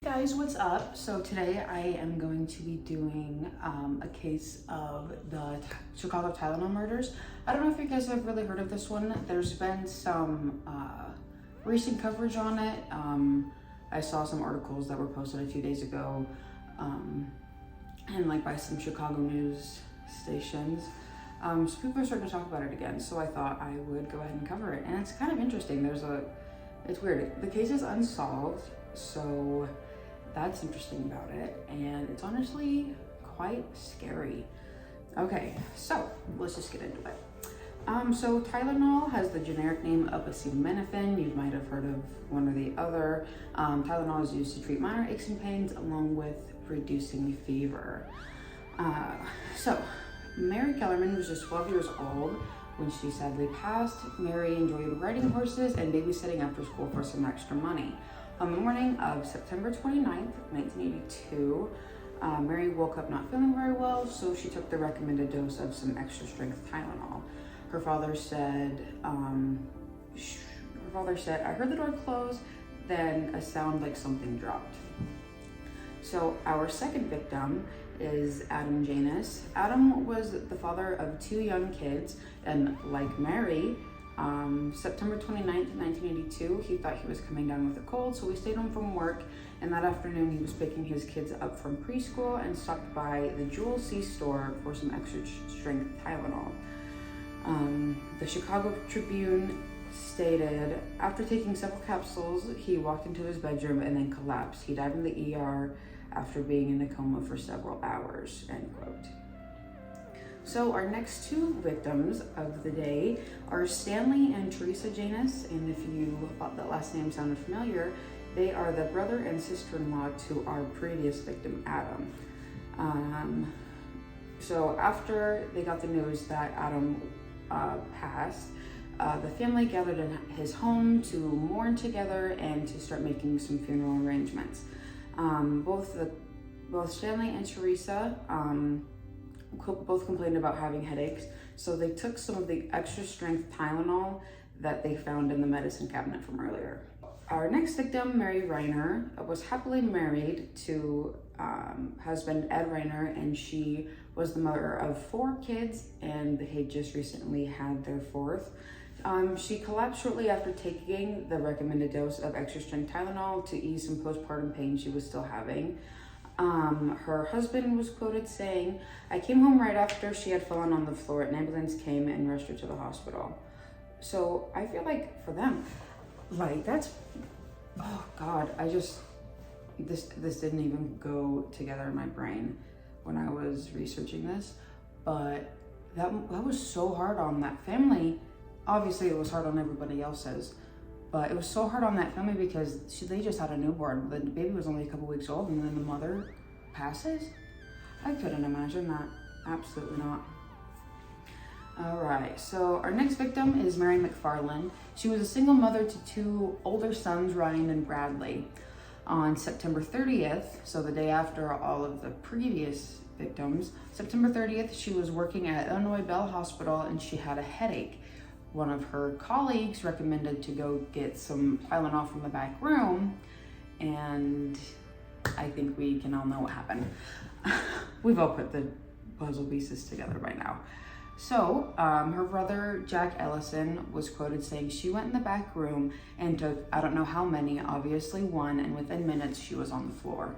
Guys, what's up? So today I am going to be doing a case of the Chicago Tylenol murders. I don't know if you guys have really heard of this one. There's been some recent coverage on it. I saw some articles that were posted a few days ago and like by some Chicago news stations. So people are starting to talk about it again. So I thought I would go ahead and cover it. And it's kind of interesting. It's weird. The case is unsolved, so that's interesting about it, and it's honestly quite scary. Okay, so let's just get into it. So Tylenol has the generic name of acetaminophen. You might have heard of one or the other. Tylenol is used to treat minor aches and pains along with reducing fever. So Mary Kellerman was just 12 years old when she sadly passed. Mary enjoyed riding horses and babysitting after school for some extra money. On the morning of September 29th, 1982, Mary woke up not feeling very well, so she took the recommended dose of some extra strength Tylenol. Her father said, I heard the door close, then a sound like something dropped. So our second victim is Adam Janus. Adam was the father of two young kids, and like Mary, September 29th, 1982, he thought he was coming down with a cold, so he stayed home from work, and that afternoon he was picking his kids up from preschool and stopped by the Jewel C store for some extra strength Tylenol. The Chicago Tribune stated, after taking several capsules, he walked into his bedroom and then collapsed. He died in the ER after being in a coma for several hours, end quote. So our next two victims of the day are Stanley and Teresa Janus, and if you thought that last name sounded familiar, they are the brother and sister-in-law to our previous victim, Adam. So after they got the news that Adam passed, the family gathered in his home to mourn together and to start making some funeral arrangements. Both Stanley and Teresa both complained about having headaches, so they took some of the extra strength Tylenol that they found in the medicine cabinet from earlier. Our next victim, Mary Reiner, was happily married to husband Ed Reiner, and she was the mother of 4 kids, and they had just recently had their 4th. She collapsed shortly after taking the recommended dose of extra strength Tylenol to ease some postpartum pain she was still having. Her husband was quoted saying, "I came home right after she had fallen on the floor. An ambulance came and rushed her to the hospital." So I feel like for them, like that's, oh God, this didn't even go together in my brain when I was researching this, but that was so hard on that family. Obviously it was hard on everybody else's, but it was so hard on that family because they just had a newborn. The baby was only a couple weeks old, and then the mother passes? I couldn't imagine that. Absolutely not. All right, so our next victim is Mary McFarland. She was a single mother to 2 older sons, Ryan and Bradley. On September 30th, so the day after all of the previous victims, September 30th, she was working at Illinois Bell Hospital and she had a headache. One of her colleagues recommended to go get some Tylenol from the back room, and I think we can all know what happened. We've all put the puzzle pieces together by now. So her brother, Jack Ellison, was quoted saying she went in the back room and took, I don't know how many, obviously 1, and within minutes she was on the floor.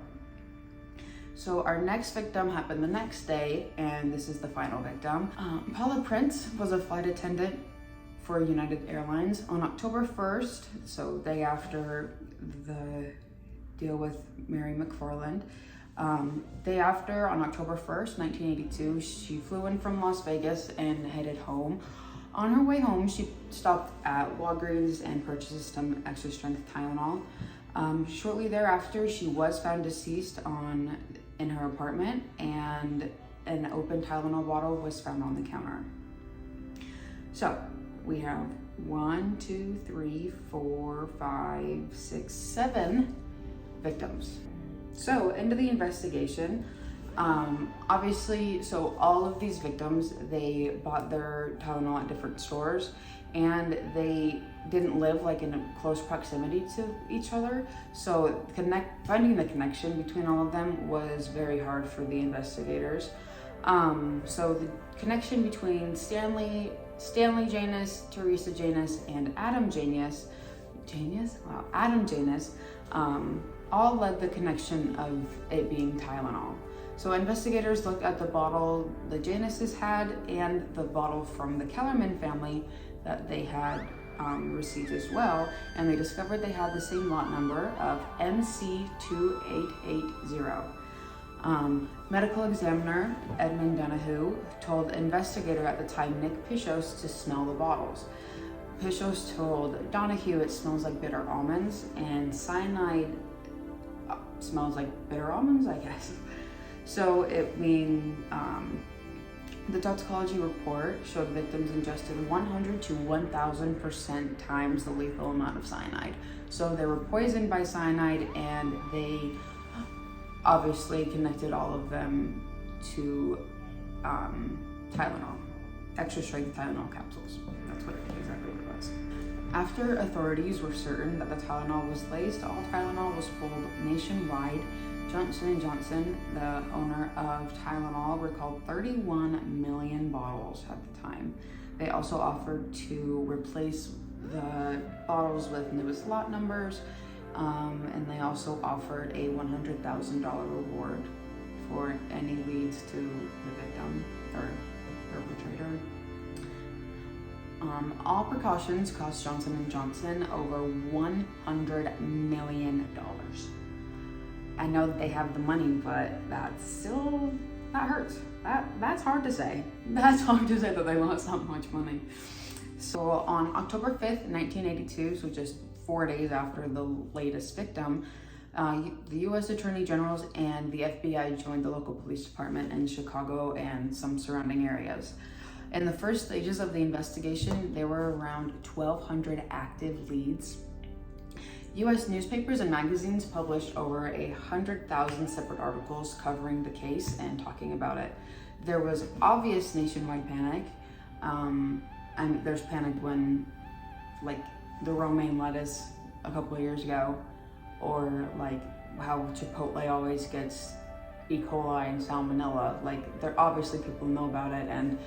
So our next victim happened the next day, and this is the final victim. Paula Prince was a flight attendant for United Airlines on October 1st, so day after the deal with Mary McFarland. Day after, on October 1st, 1982, she flew in from Las Vegas and headed home. On her way home, she stopped at Walgreens and purchased some extra strength Tylenol. Shortly thereafter, she was found deceased in her apartment, and an open Tylenol bottle was found on the counter. So we have 1, 2, 3, 4, 5, 6, 7 victims. So into the investigation. Obviously, so all of these victims, they bought their Tylenol at different stores, and they didn't live like in a close proximity to each other. So finding the connection between all of them was very hard for the investigators. So the connection between Stanley Janus, Teresa Janus, and Adam Janus, all led the connection of it being Tylenol. So investigators looked at the bottle the Januses had and the bottle from the Kellerman family that they had received as well, and they discovered they had the same lot number of MC2880. Medical examiner Edmund Donahue told investigator at the time Nick Pichos to smell the bottles. Pichos told Donahue it smells like bitter almonds, and cyanide smells like bitter almonds, I guess. So the toxicology report showed victims ingested 100 to 1,000% times the lethal amount of cyanide. So they were poisoned by cyanide, and they obviously connected all of them to Tylenol, extra strength Tylenol capsules. That's exactly what it was. After authorities were certain that the Tylenol was laced, all Tylenol was pulled nationwide. Johnson & Johnson, the owner of Tylenol, recalled 31 million bottles at the time. They also offered to replace the bottles with newest lot numbers, and they also offered a $100,000 reward for any leads to the victim or perpetrator. All precautions cost Johnson & Johnson over $100 million. I know that they have the money, but that hurts. That's hard to say. That's hard to say that they lost that much money. So on October 5th, 1982, so just 4 days after the latest victim, the U.S. Attorney Generals and the FBI joined the local police department in Chicago and some surrounding areas. In the first stages of the investigation, there were around 1,200 active leads. U.S. newspapers and magazines published over 100,000 separate articles covering the case and talking about it. There was obvious nationwide panic. And there's panic when, like, the romaine lettuce a couple of years ago, or like how Chipotle always gets E. coli and salmonella. Like, there obviously people know about it and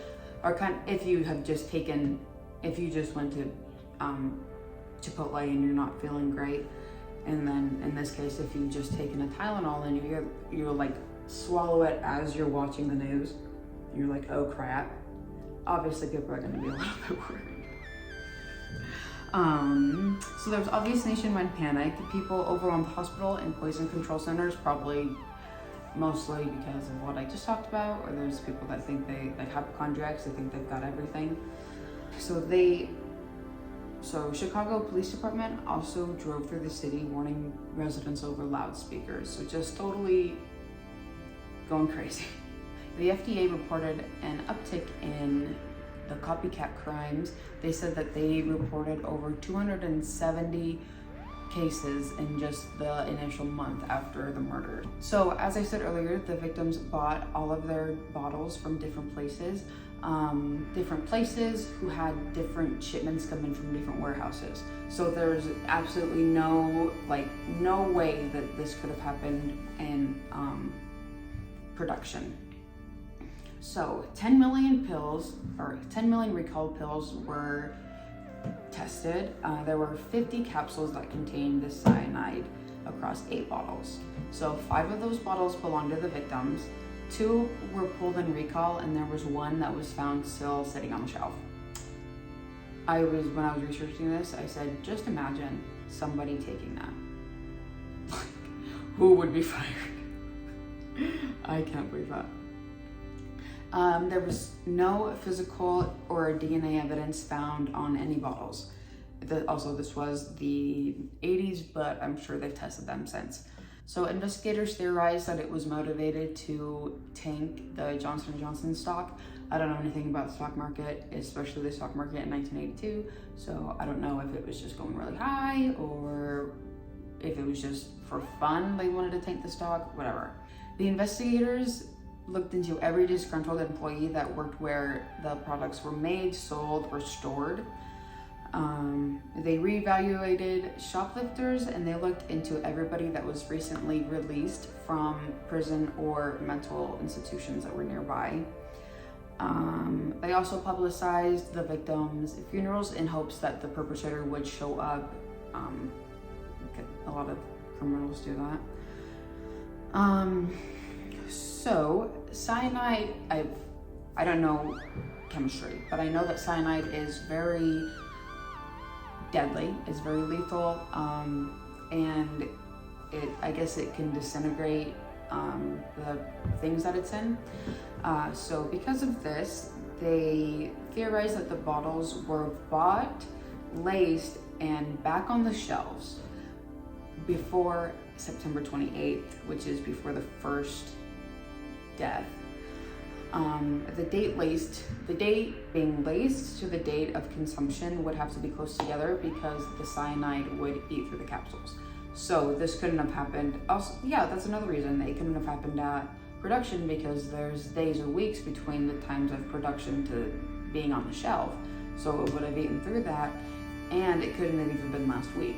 are if you just went to Chipotle and you're not feeling great, and then in this case, if you've just taken a Tylenol and you're like swallow it as you're watching the news, you're like, oh crap. Obviously people are going to be a little bit worried. So there was obvious nationwide panic. People overwhelmed hospital and poison control centers, probably mostly because of what I just talked about, or there's people that think they like hypochondriacs, they think they've got everything. So Chicago Police Department also drove through the city warning residents over loudspeakers. So just totally going crazy. The FDA reported an uptick in the copycat crimes. They said that they reported over 270 cases in just the initial month after the murder. So as I said earlier, the victims bought all of their bottles from different places who had different shipments coming from different warehouses. So there's absolutely no way that this could have happened in production. So 10 million recalled pills were tested. There were 50 capsules that contained this cyanide across 8 bottles. So 5 of those bottles belonged to the victims, 2 were pulled in recall, and there was 1 that was found still sitting on the shelf. When I was researching this, I said, just imagine somebody taking that. Who would be fired? I can't believe that. There was no physical or DNA evidence found on any bottles. Also, this was the 80s, but I'm sure they've tested them since. So investigators theorized that it was motivated to tank the Johnson & Johnson stock. I don't know anything about the stock market, especially the stock market in 1982. So I don't know if it was just going really high or if it was just for fun, they wanted to tank the stock, whatever. The investigators looked into every disgruntled employee that worked where the products were made, sold, or stored. They reevaluated shoplifters, and they looked into everybody that was recently released from prison or mental institutions that were nearby. They also publicized the victims' funerals in hopes that the perpetrator would show up. A lot of criminals do that. So cyanide, I don't know chemistry, but I know that cyanide is very deadly, it's very lethal, and I guess it can disintegrate the things that it's in. So because of this, they theorized that the bottles were bought, laced, and back on the shelves before September 28th, which is before the first death. The date being laced to the date of consumption would have to be close together because the cyanide would eat through the capsules. So this couldn't have happened. Also, yeah, that's another reason it couldn't have happened at production, because there's days or weeks between the times of production to being on the shelf. So it would have eaten through that, and it couldn't have even been last week.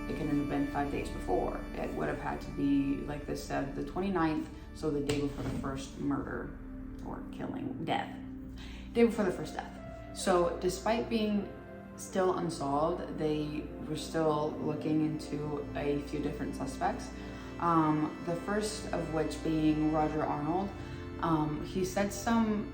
It couldn't have been 5 days before. It would have had to be, like this said, the 29th, so the day before the first murder or killing, death. Day before the first death. So despite being still unsolved, they were still looking into a few different suspects. The first of which being Roger Arnold. He said some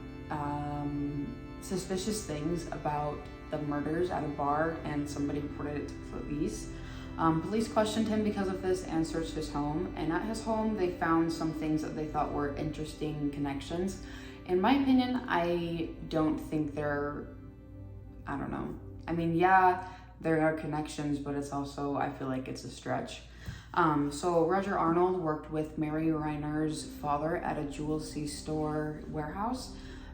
suspicious things about the murders at a bar, and somebody reported it to police. Police questioned him because of this and searched his home. And at his home, they found some things that they thought were interesting connections. In my opinion, I don't think I don't know. I mean, yeah, there are connections, but it's also, I feel like it's a stretch. So Roger Arnold worked with Mary Reiner's father at a Jewel C store warehouse.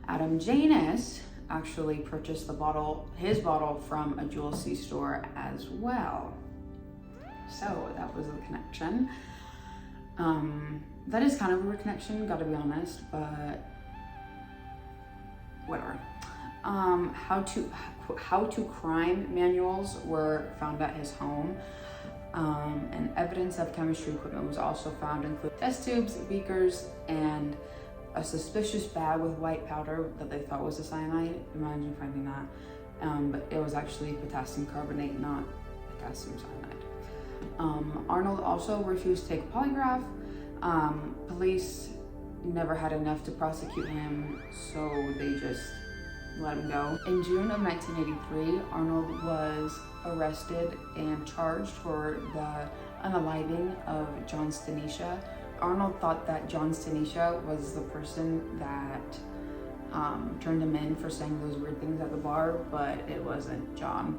Adam Janus actually purchased his bottle from a Jewel C store as well. So that was a connection. That is kind of a weird connection, gotta be honest, but whatever. How to crime manuals were found at his home. And evidence of chemistry equipment was also found, including test tubes, beakers, and a suspicious bag with white powder that they thought was a cyanide. Imagine finding that. But it was actually potassium carbonate, not potassium cyanide. Arnold also refused to take a polygraph. Police never had enough to prosecute him, so they just let him go. In June of 1983, Arnold was arrested and charged for the unaliving of John Stanisha. Arnold thought that John Stanisha was the person that turned him in for saying those weird things at the bar, but it wasn't John.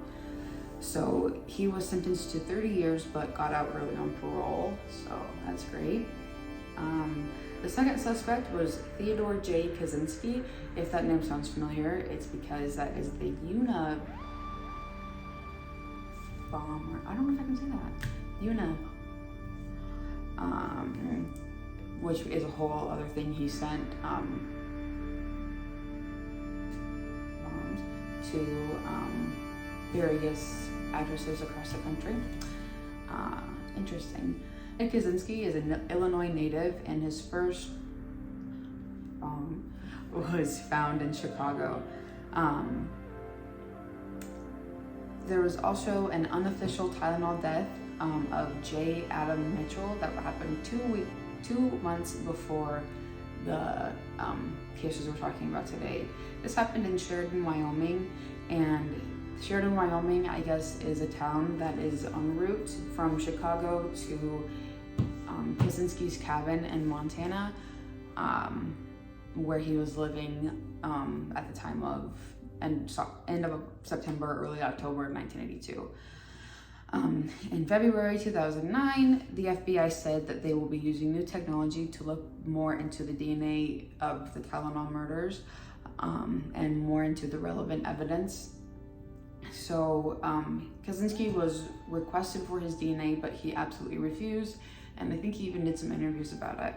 So he was sentenced to 30 years but got out early on parole, so that's great. The second suspect was Theodore J. Kaczynski. If that name sounds familiar, it's because that is the Unabomber. I don't know if I can say that. Which is a whole other thing. He sent bombs to various addresses across the country. Interesting. Kaczynski is an Illinois native, and his first bomb was found in Chicago. There was also an unofficial Tylenol death of J. Adam Mitchell that happened 2 months before the cases we're talking about today. This happened in Sheridan, Wyoming, and Sheridan, Wyoming, I guess, is a town that is en route from Chicago to Kaczynski's cabin in Montana, where he was living at the time of end of September, early October of 1982. In February 2009, the FBI said that they will be using new technology to look more into the DNA of the Tylenol murders and more into the relevant evidence. So Kaczynski was requested for his DNA, but he absolutely refused, and I think he even did some interviews about it.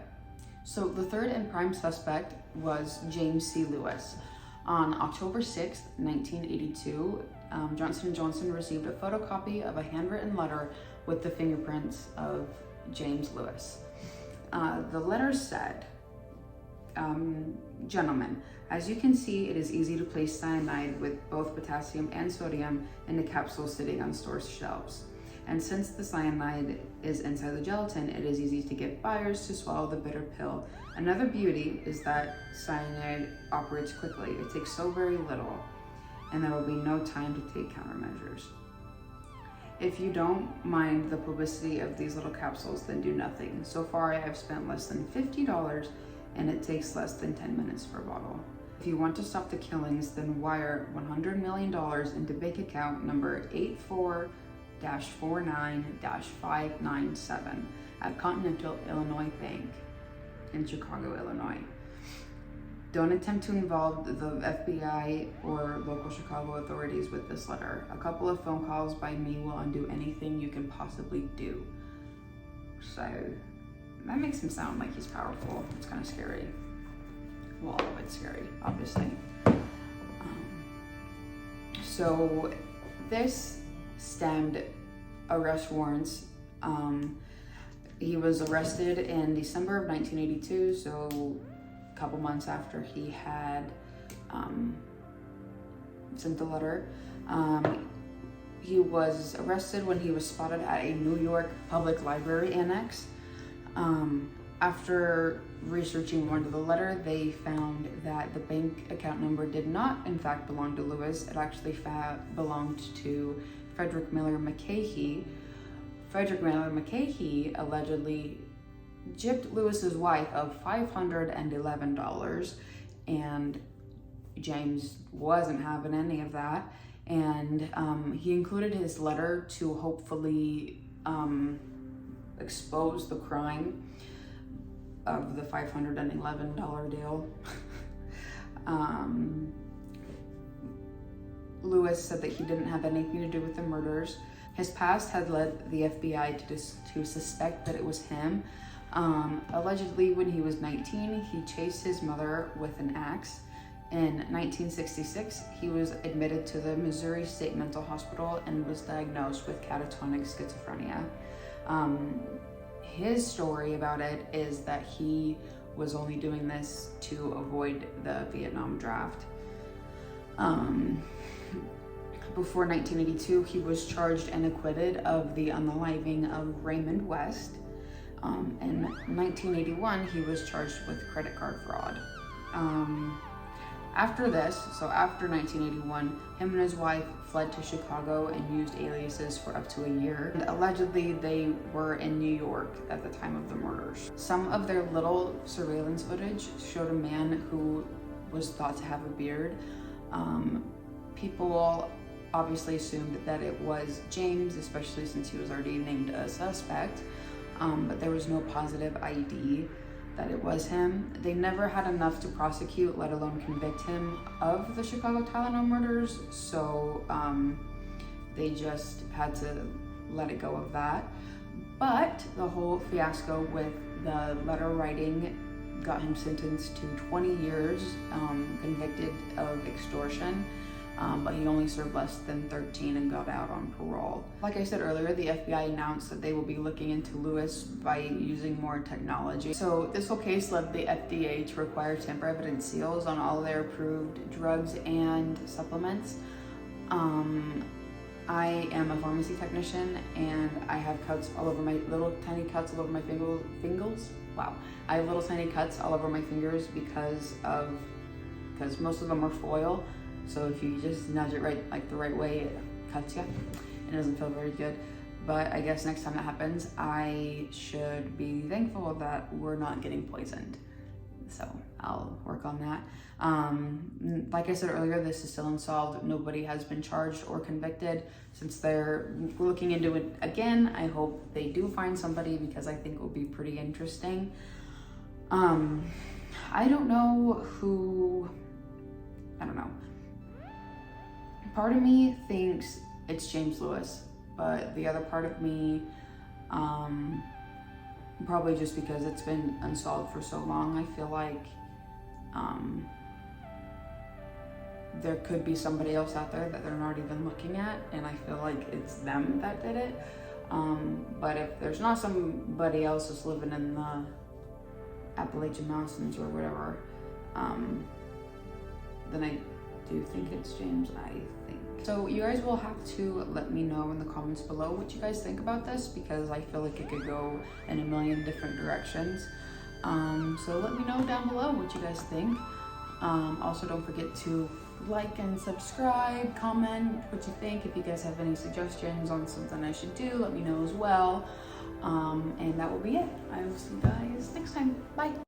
So the third and prime suspect was James C. Lewis. On October 6th, 1982, Johnson & Johnson received a photocopy of a handwritten letter with the fingerprints of James Lewis. The letter said, gentlemen, as you can see, it is easy to place cyanide with both potassium and sodium in the capsules sitting on store shelves. And since the cyanide is inside the gelatin, it is easy to get buyers to swallow the bitter pill. Another beauty is that cyanide operates quickly. It takes so very little, and there will be no time to take countermeasures. If you don't mind the publicity of these little capsules, then do nothing. So far, I have spent less than $50, and it takes less than 10 minutes for a bottle. If you want to stop the killings, then wire $100 million into bank account number 84-49-597 at Continental Illinois Bank in Chicago, Illinois. Don't attempt to involve the FBI or local Chicago authorities with this letter. A couple of phone calls by me will undo anything you can possibly do. So that makes him sound like he's powerful. It's kind of scary. Well, it's scary, obviously. So this stemmed arrest warrants. He was arrested in December of 1982, so a couple months after he had sent the letter. He was arrested when he was spotted at a New York public library annex. After researching more into the letter, they found that the bank account number did not, in fact, belong to Lewis. It actually belonged to Frederick Miller McCahey. Frederick Miller McCahey allegedly gypped Lewis's wife of $511, and James wasn't having any of that. And he included his letter to hopefully expose the crime of the $511 deal. Lewis said that he didn't have anything to do with the murders. His past had led the FBI to suspect that it was him. Allegedly, when he was 19, he chased his mother with an axe. In 1966, he was admitted to the Missouri State Mental Hospital and was diagnosed with catatonic schizophrenia. His story about it is that he was only doing this to avoid the Vietnam draft. Before 1982, he was charged and acquitted of the unaliving of Raymond West. In 1981, he was charged with credit card fraud. After this, so after 1981, him and his wife fled to Chicago and used aliases for up to a year. And allegedly, they were in New York at the time of the murders. Some of their little surveillance footage showed a man who was thought to have a beard. People obviously assumed that it was James, especially since he was already named a suspect, but there was no positive ID that it was him. They never had enough to prosecute, let alone convict him of the Chicago Tylenol murders, so they just had to let it go of that. But the whole fiasco with the letter writing got him sentenced to 20 years, convicted of extortion. But he only served less than 13 and got out on parole. Like I said earlier, the FBI announced that they will be looking into Lewis by using more technology. So this whole case led the FDA to require tamper evidence seals on all their approved drugs and supplements. I am a pharmacy technician, and I have cuts all over my tiny cuts all over my fingers. Wow, I have little tiny cuts all over my fingers because most of them are foil. So if you just nudge it the right way, it cuts you. It doesn't feel very good. But I guess next time that happens, I should be thankful that we're not getting poisoned. So I'll work on that. Like I said earlier, this is still unsolved. Nobody has been charged or convicted. Since they're looking into it again, I hope they do find somebody, because I think it will be pretty interesting. I don't know. Part of me thinks it's James Lewis, but the other part of me, probably just because it's been unsolved for so long, I feel like there could be somebody else out there that they're not even looking at, and I feel like it's them that did it. But if there's not somebody else that's living in the Appalachian Mountains or whatever, then I do think it's James, I think. So you guys will have to let me know in the comments below what you guys think about this, because I feel like it could go in a million different directions. So let me know down below what you guys think. Also, don't forget to like and subscribe, comment what you think. If you guys have any suggestions on something I should do, let me know as well. And that will be it. I will see you guys next time. Bye.